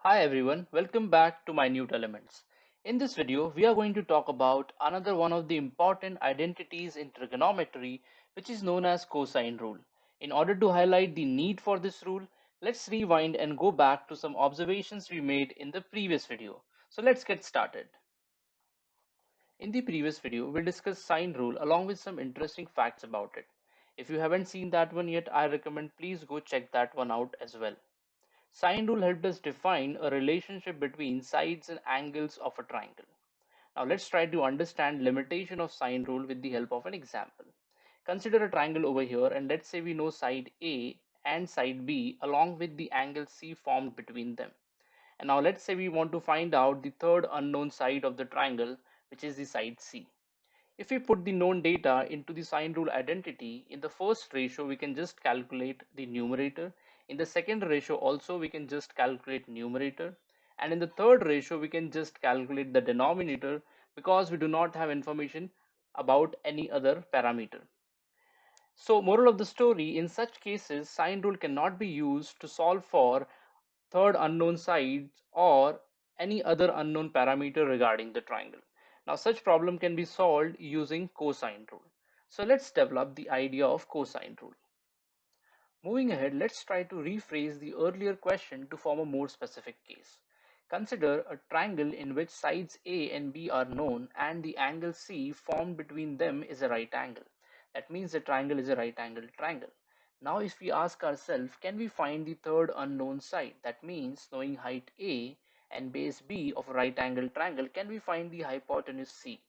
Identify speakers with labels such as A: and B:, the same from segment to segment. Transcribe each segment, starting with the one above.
A: Hi everyone, welcome back to Minute Elements. In this video, we are going to talk about another one of the important identities in trigonometry, which is known as cosine rule. In order to highlight the need for this rule, let's rewind and go back to some observations we made in the previous video. So let's get started. In the previous video, we discussed sine rule along with some interesting facts about it. If you haven't seen that one yet, I recommend please go check that one out as well. Sine rule helped us define a relationship between sides and angles of a triangle. Now let's try to understand limitation of sine rule with the help of an example. Consider a triangle over here and let's say we know side A and side B along with the angle C formed between them. And now let's say we want to find out the third unknown side of the triangle, which is the side C. If we put the known data into the sine rule identity, in the first ratio we can just calculate the numerator. In the second ratio also we can just calculate numerator. And in the third ratio we can just calculate the denominator because we do not have information about any other parameter. So moral of the story, in such cases sine rule cannot be used to solve for third unknown sides or any other unknown parameter regarding the triangle. Now such problem can be solved using cosine rule. So let's develop the idea of cosine rule. Moving ahead, let's try to rephrase the earlier question to form a more specific case. Consider a triangle in which sides A and B are known and the angle C formed between them is a right angle. That means the triangle is a right angled triangle. Now if we ask ourselves, can we find the third unknown side? That means knowing height A and base B of a right angled triangle, can we find the hypotenuse C?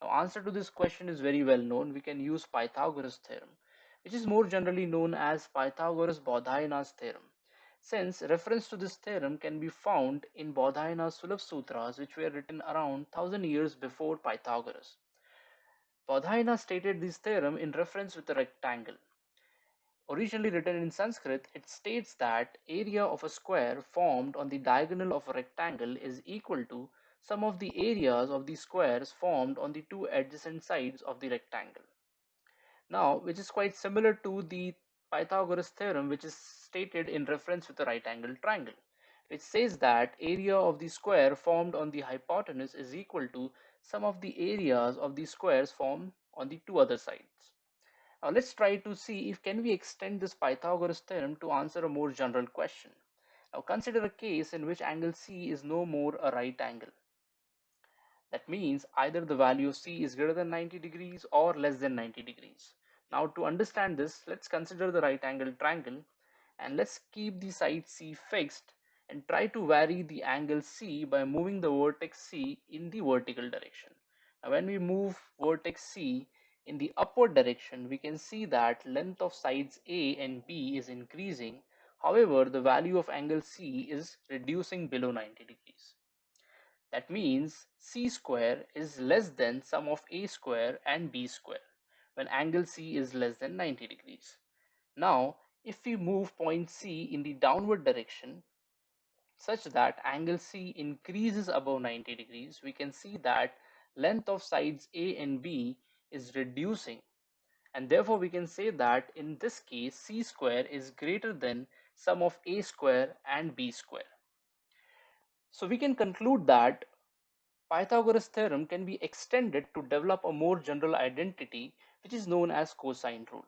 A: Now answer to this question is very well known. We can use Pythagoras theorem, which is more generally known as Pythagoras-Bodhayana's theorem. Since reference to this theorem can be found in Bodhayana's Sulabh Sutras, which were written around 1000 years before Pythagoras. Bodhayana stated this theorem in reference with a rectangle. Originally written in Sanskrit, it states that area of a square formed on the diagonal of a rectangle is equal to sum of the areas of the squares formed on the two adjacent sides of the rectangle. Now, which is quite similar to the Pythagoras theorem, which is stated in reference with a right angle triangle, which says that area of the square formed on the hypotenuse is equal to sum of the areas of the squares formed on the two other sides. Now let's try to see if can we extend this Pythagoras theorem to answer a more general question. Now consider a case in which angle C is no more a right angle. That means either the value of C is greater than 90 degrees or less than 90 degrees. Now to understand this, let's consider the right angle triangle and let's keep the side C fixed and try to vary the angle C by moving the vertex C in the vertical direction. Now when we move vertex C in the upward direction, we can see that length of sides A and B is increasing. However, the value of angle C is reducing below 90 degrees. That means C square is less than sum of A square and B square when angle C is less than 90 degrees. Now, if we move point C in the downward direction such that angle C increases above 90 degrees, we can see that length of sides A and B is reducing, and therefore we can say that in this case C square is greater than sum of A square and B square. So we can conclude that Pythagoras theorem can be extended to develop a more general identity which is known as cosine rule,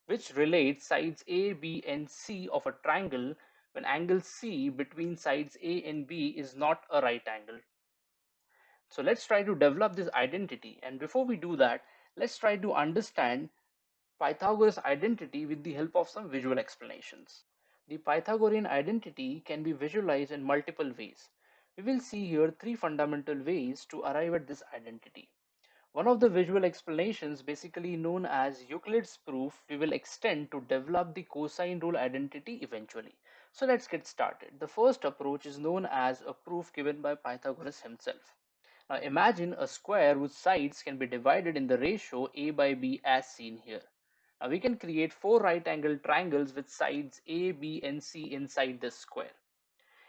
A: which relates sides A, B and C of a triangle when angle C between sides A and B is not a right angle. So let's try to develop this identity, and before we do that, let's try to understand Pythagoras identity with the help of some visual explanations. The Pythagorean identity can be visualized in multiple ways. We will see here three fundamental ways to arrive at this identity. One of the visual explanations, basically known as Euclid's proof, we will extend to develop the cosine rule identity eventually. So let's get started. The first approach is known as a proof given by Pythagoras himself. Now imagine a square whose sides can be divided in the ratio a by b as seen here. Now we can create four right angled triangles with sides a, b and c inside this square.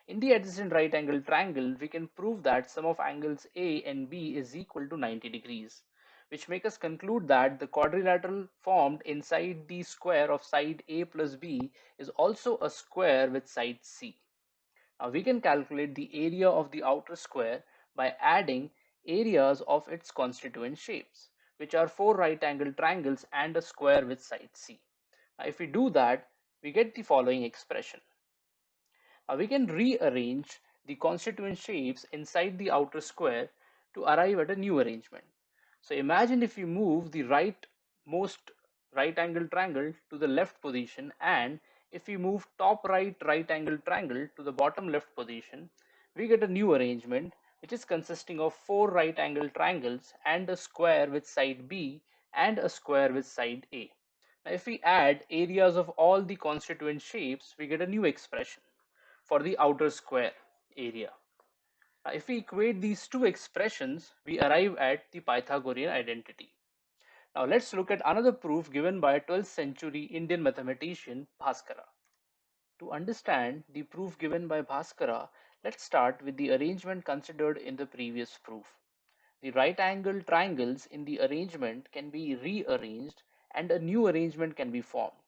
A: In the adjacent right angle triangle, we can prove that sum of angles A and B is equal to 90 degrees, which make us conclude that the quadrilateral formed inside the square of side A plus B is also a square with side C. Now we can calculate the area of the outer square by adding areas of its constituent shapes, which are four right angle triangles and a square with side C. Now if we do that, we get the following expression. Now we can rearrange the constituent shapes inside the outer square to arrive at a new arrangement. So imagine if we move the rightmost right angle triangle to the left position, and if we move top right angle triangle to the bottom left position, we get a new arrangement which is consisting of four right angle triangles and a square with side B and a square with side A. Now if we add areas of all the constituent shapes, we get a new expression for the outer square area. If we equate these two expressions, we arrive at the Pythagorean identity. Now let's look at another proof given by 12th century Indian mathematician Bhaskara. To understand the proof given by Bhaskara, let's start with the arrangement considered in the previous proof. The right angle triangles in the arrangement can be rearranged and a new arrangement can be formed.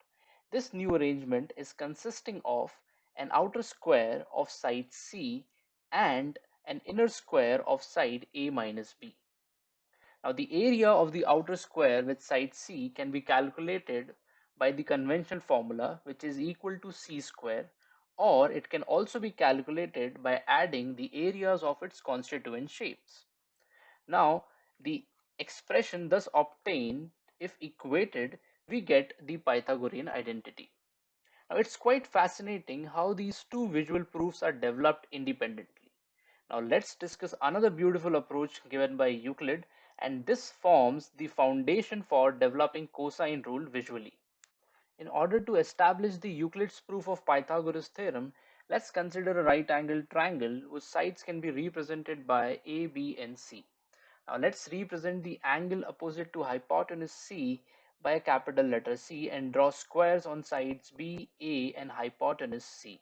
A: This new arrangement is consisting of an outer square of side C and an inner square of side A minus B. Now the area of the outer square with side C can be calculated by the conventional formula, which is equal to C square, or it can also be calculated by adding the areas of its constituent shapes. Now, the expression thus obtained, if equated, we get the Pythagorean identity. Now, it's quite fascinating how these two visual proofs are developed independently. Now, let's discuss another beautiful approach given by Euclid, and this forms the foundation for developing cosine rule visually. In order to establish the Euclid's proof of Pythagoras theorem, let's consider a right angled triangle whose sides can be represented by A, B, and C. Now let's represent the angle opposite to hypotenuse C by a capital letter C and draw squares on sides B, A, and hypotenuse C.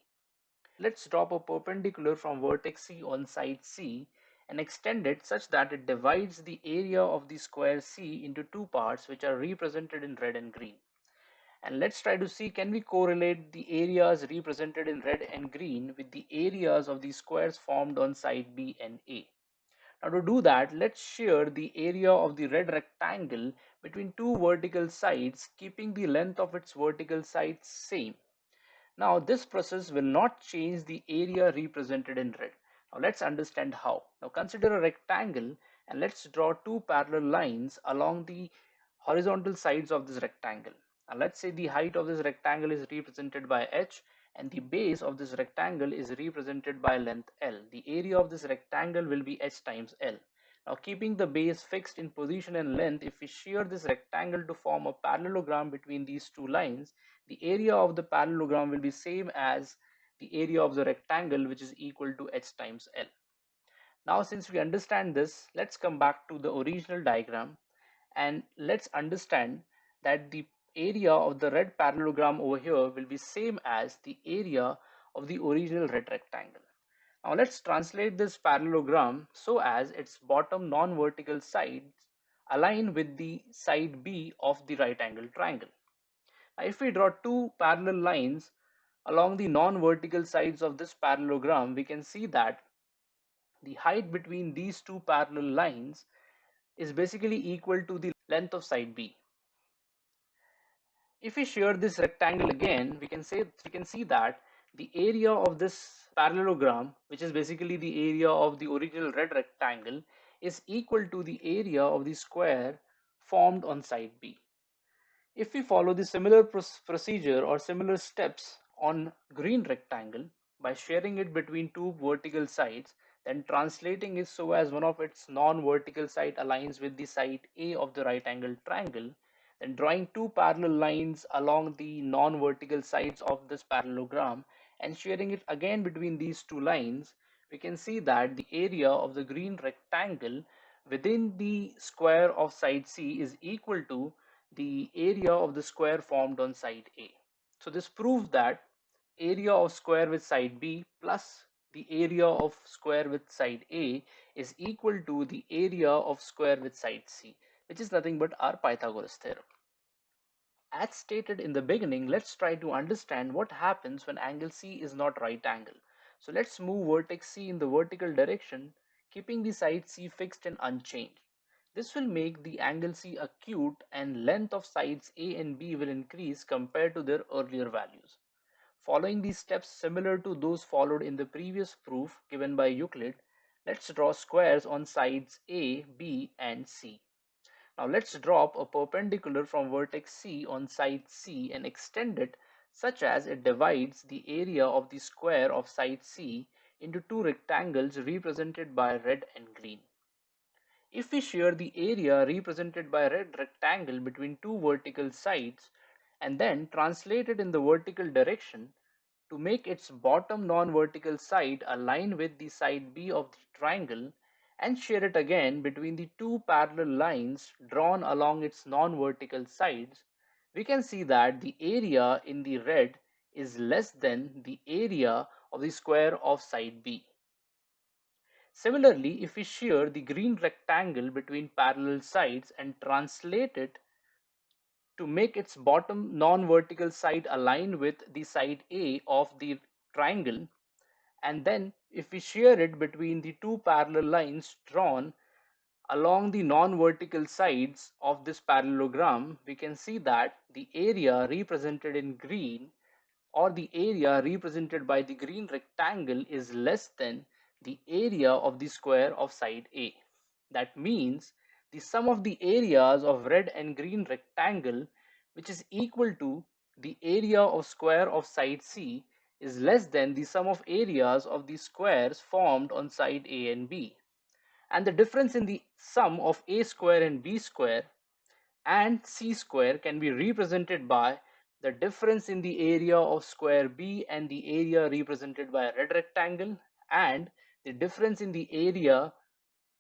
A: Let's drop a perpendicular from vertex C on side C and extend it such that it divides the area of the square C into two parts, which are represented in red and green. And let's try to see, can we correlate the areas represented in red and green with the areas of the squares formed on side B and A. Now to do that, let's shear the area of the red rectangle between two vertical sides, keeping the length of its vertical sides same. Now this process will not change the area represented in red. Now let's understand how. Now consider a rectangle and let's draw two parallel lines along the horizontal sides of this rectangle. Now let's say the height of this rectangle is represented by h and the base of this rectangle is represented by length L. The area of this rectangle will be h times L. Now keeping the base fixed in position and length, if we shear this rectangle to form a parallelogram between these two lines, the area of the parallelogram will be same as the area of the rectangle, which is equal to h times L. Now since we understand this, let's come back to the original diagram and let's understand that the area of the red parallelogram over here will be same as the area of the original red rectangle. Now let's translate this parallelogram so as its bottom non-vertical sides align with the side B of the right angle triangle. Now if we draw two parallel lines along the non-vertical sides of this parallelogram, we can see that the height between these two parallel lines is basically equal to the length of side B. If we shear this rectangle again, we can see that the area of this parallelogram, which is basically the area of the original red rectangle, is equal to the area of the square formed on side B. If we follow the similar procedure or similar steps on green rectangle by sharing it between two vertical sides, then translating it so as one of its non-vertical side aligns with the side A of the right angle triangle, then drawing two parallel lines along the non-vertical sides of this parallelogram and sharing it again between these two lines, we can see that the area of the green rectangle within the square of side C is equal to the area of the square formed on side A. So this proves that area of square with side B plus the area of square with side A is equal to the area of square with side C, which is nothing but our Pythagoras theorem. As stated in the beginning, let's try to understand what happens when angle C is not right angle. So let's move vertex C in the vertical direction, keeping the side C fixed and unchanged. This will make the angle C acute and length of sides A and B will increase compared to their earlier values. Following these steps similar to those followed in the previous proof given by Euclid, let's draw squares on sides A, B and C. Now let's drop a perpendicular from vertex C on side C and extend it such as it divides the area of the square of side C into two rectangles represented by red and green. If we share the area represented by a red rectangle between two vertical sides and then translate it in the vertical direction, to make its bottom non-vertical side align with the side B of the triangle and share it again between the two parallel lines drawn along its non-vertical sides, we can see that the area in the red is less than the area of the square of side B. Similarly, if we shear the green rectangle between parallel sides and translate it to make its bottom non-vertical side align with the side A of the triangle, and then if we shear it between the two parallel lines drawn along the non-vertical sides of this parallelogram, we can see that the area represented in green or the area represented by the green rectangle is less than the area of the square of side A. That means the sum of the areas of red and green rectangle, which is equal to the area of square of side C, is less than the sum of areas of the squares formed on side A and B. And the difference in the sum of A square and B square and C square can be represented by the difference in the area of square B and the area represented by a red rectangle, and the difference in the area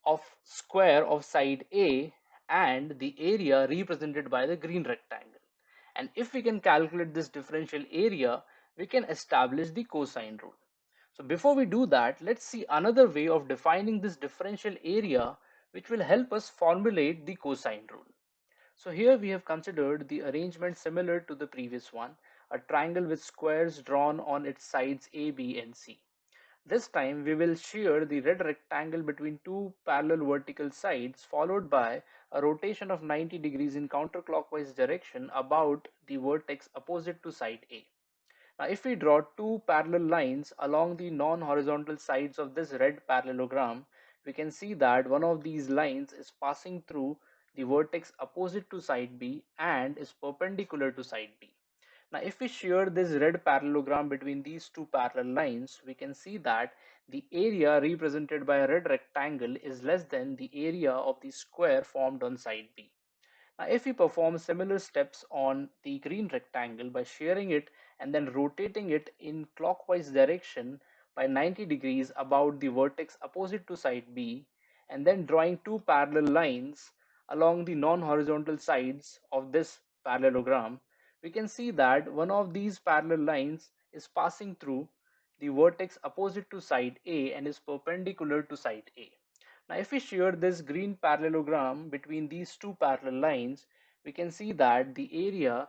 A: of square of side A and the area represented by the green rectangle. And if we can calculate this differential area, we can establish the cosine rule. So before we do that, let's see another way of defining this differential area which will help us formulate the cosine rule. So here we have considered the arrangement similar to the previous one, a triangle with squares drawn on its sides A, B and C. This time we will shear the red rectangle between two parallel vertical sides followed by a rotation of 90 degrees in counterclockwise direction about the vertex opposite to side A. Now if we draw two parallel lines along the non-horizontal sides of this red parallelogram, we can see that one of these lines is passing through the vertex opposite to side B and is perpendicular to side B. Now if we shear this red parallelogram between these two parallel lines, we can see that the area represented by a red rectangle is less than the area of the square formed on side B. Now, if we perform similar steps on the green rectangle by shearing it and then rotating it in clockwise direction by 90 degrees about the vertex opposite to side B, and then drawing two parallel lines along the non-horizontal sides of this parallelogram, we can see that one of these parallel lines is passing through the vertex opposite to side A and is perpendicular to side A. Now if we shear this green parallelogram between these two parallel lines, we can see that the area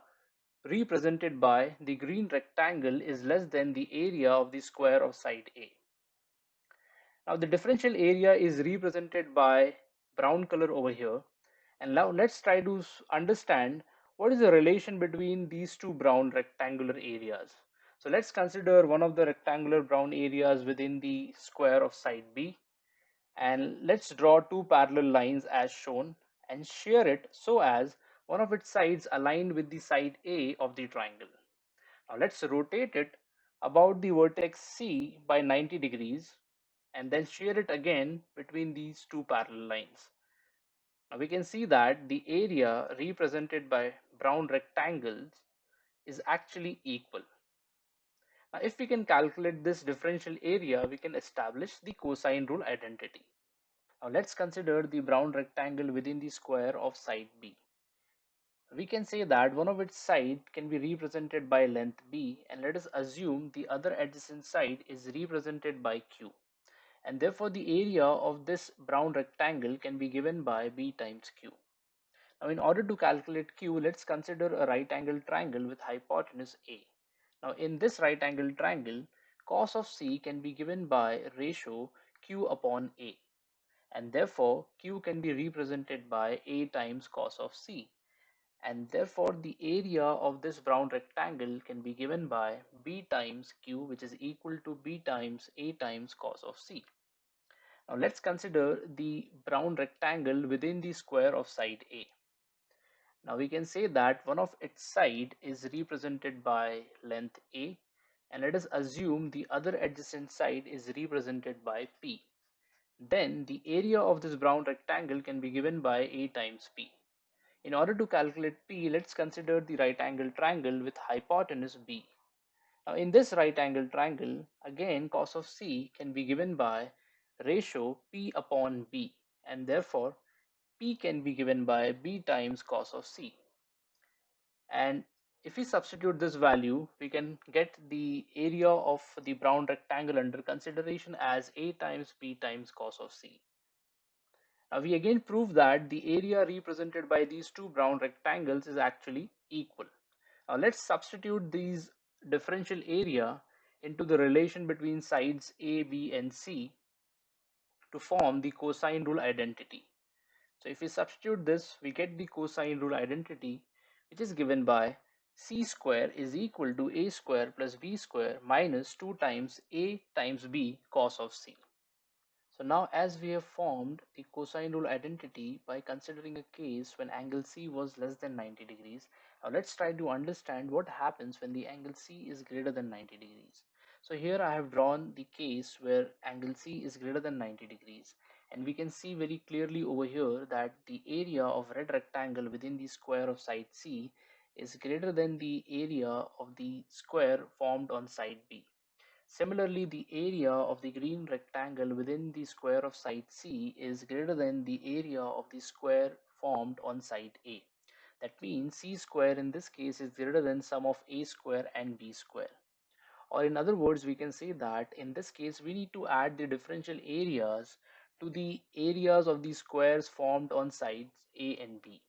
A: represented by the green rectangle is less than the area of the square of side A. Now the differential area is represented by brown color over here. And now let's try to understand what is the relation between these two brown rectangular areas. So let's consider one of the rectangular brown areas within the square of side B, and let's draw two parallel lines as shown and shear it so as one of its sides aligned with the side A of the triangle. Now let's rotate it about the vertex C by 90 degrees and then shear it again between these two parallel lines. Now we can see that the area represented by brown rectangles is actually equal. Now if we can calculate this differential area, we can establish the cosine rule identity. Now let's consider the brown rectangle within the square of side B. We can say that one of its sides can be represented by length B, and let us assume the other adjacent side is represented by Q. And therefore the area of this brown rectangle can be given by B times Q. Now in order to calculate Q, let's consider a right angled triangle with hypotenuse A. Now in this right angled triangle, cos of C can be given by ratio Q upon A, and therefore Q can be represented by A times cos of C, and therefore the area of this brown rectangle can be given by B times Q, which is equal to B times A times cos of C. Now let's consider the brown rectangle within the square of side A. Now we can say that one of its side is represented by length A, and let us assume the other adjacent side is represented by P. Then the area of this brown rectangle can be given by A times P. In order to calculate P, let's consider the right angle triangle with hypotenuse B. Now in this right angle triangle, again cos of C can be given by ratio P upon B, and therefore P can be given by B times cos of C. And if we substitute this value, we can get the area of the brown rectangle under consideration as A times B times cos of C. Now we again prove that the area represented by these two brown rectangles is actually equal. Now let's substitute these differential area into the relation between sides A, B and C to form the cosine rule identity. So if we substitute this, we get the cosine rule identity, which is given by C square is equal to A square plus B square minus 2 times A times B cos of C. So now as we have formed the cosine rule identity by considering a case when angle C was less than 90 degrees, now let's try to understand what happens when the angle C is greater than 90 degrees. So here I have drawn the case where angle C is greater than 90 degrees, and we can see very clearly over here that the area of red rectangle within the square of side C is greater than the area of the square formed on side B. Similarly, the area of the green rectangle within the square of side C is greater than the area of the square formed on side A. That means C square in this case is greater than sum of A square and B square. Or in other words, we can say that in this case we need to add the differential areas to the areas of the squares formed on sides A and B.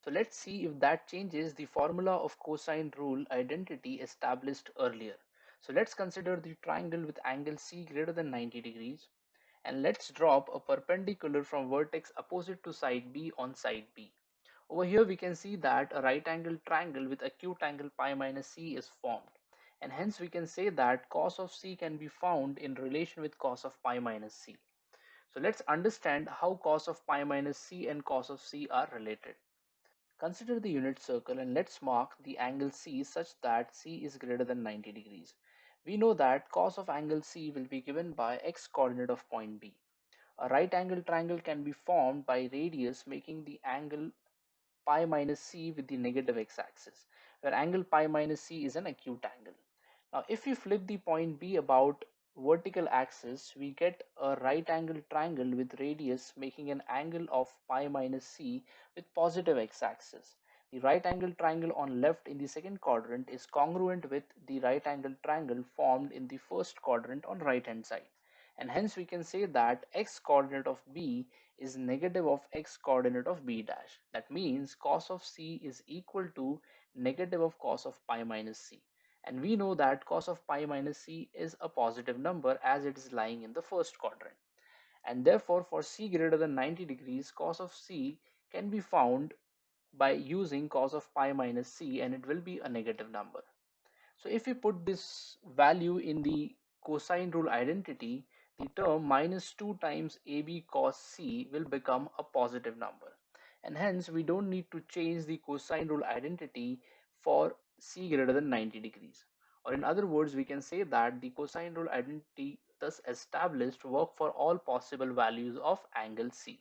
A: So let's see if that changes the formula of cosine rule identity established earlier. So let's consider the triangle with angle C greater than 90 degrees, and let's drop a perpendicular from vertex opposite to side B on side B. Over here we can see that a right angle triangle with acute angle pi minus C is formed, and hence we can say that cos of C can be found in relation with cos of pi minus C. So let's understand how cos of pi minus C and cos of C are related. Consider the unit circle and let's mark the angle C such that C is greater than 90 degrees. We know that cos of angle C will be given by x coordinate of point B. A right angle triangle can be formed by radius making the angle pi minus C with the negative x-axis, where angle pi minus C is an acute angle. Now, if we flip the point B about vertical axis, we get a right angle triangle with radius making an angle of pi minus C with positive x-axis. The right angle triangle on left in the second quadrant is congruent with the right angle triangle formed in the first quadrant on right hand side. And hence we can say that x coordinate of B is negative of x coordinate of B dash. That means cos of C is equal to negative of cos of pi minus C. And we know that cos of pi minus C is a positive number as it is lying in the first quadrant. And therefore for C greater than 90 degrees, cos of C can be found by using cos of pi minus C, and it will be a negative number. So if we put this value in the cosine rule identity, the term minus 2 times AB cos C will become a positive number. And hence we don't need to change the cosine rule identity for C greater than 90 degrees. Or in other words, we can say that the cosine rule identity thus established work for all possible values of angle C.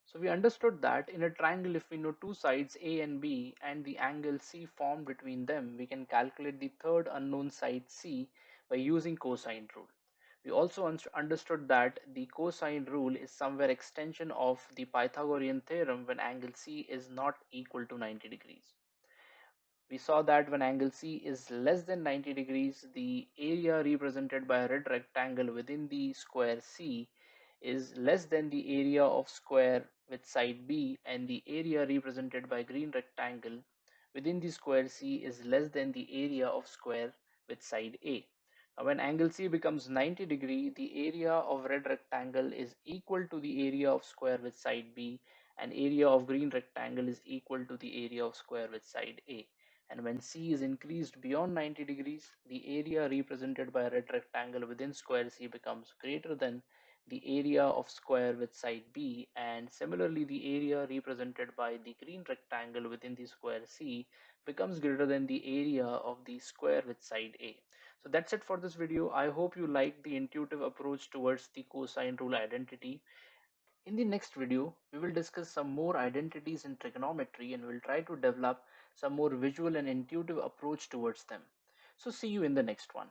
A: So we understood that in a triangle, if we know two sides A and B and the angle C formed between them, we can calculate the third unknown side C by using cosine rule. We also understood that the cosine rule is somewhere extension of the Pythagorean theorem when angle C is not equal to 90 degrees. We saw that when angle C is less than 90 degrees, the area represented by a red rectangle within the square C is less than the area of square with side B, and the area represented by green rectangle within the square C is less than the area of square with side A. When angle C becomes 90 degree, the area of red rectangle is equal to the area of square with side B, and area of green rectangle is equal to the area of square with side A. And when C is increased beyond 90 degrees, the area represented by a red rectangle within square C becomes greater than the area of square with side B, and similarly the area represented by the green rectangle within the square C becomes greater than the area of the square with side A. So that's it for this video. I hope you liked the intuitive approach towards the cosine rule identity. In the next video, we will discuss some more identities in trigonometry and we'll try to develop some more visual and intuitive approach towards them. So see you in the next one.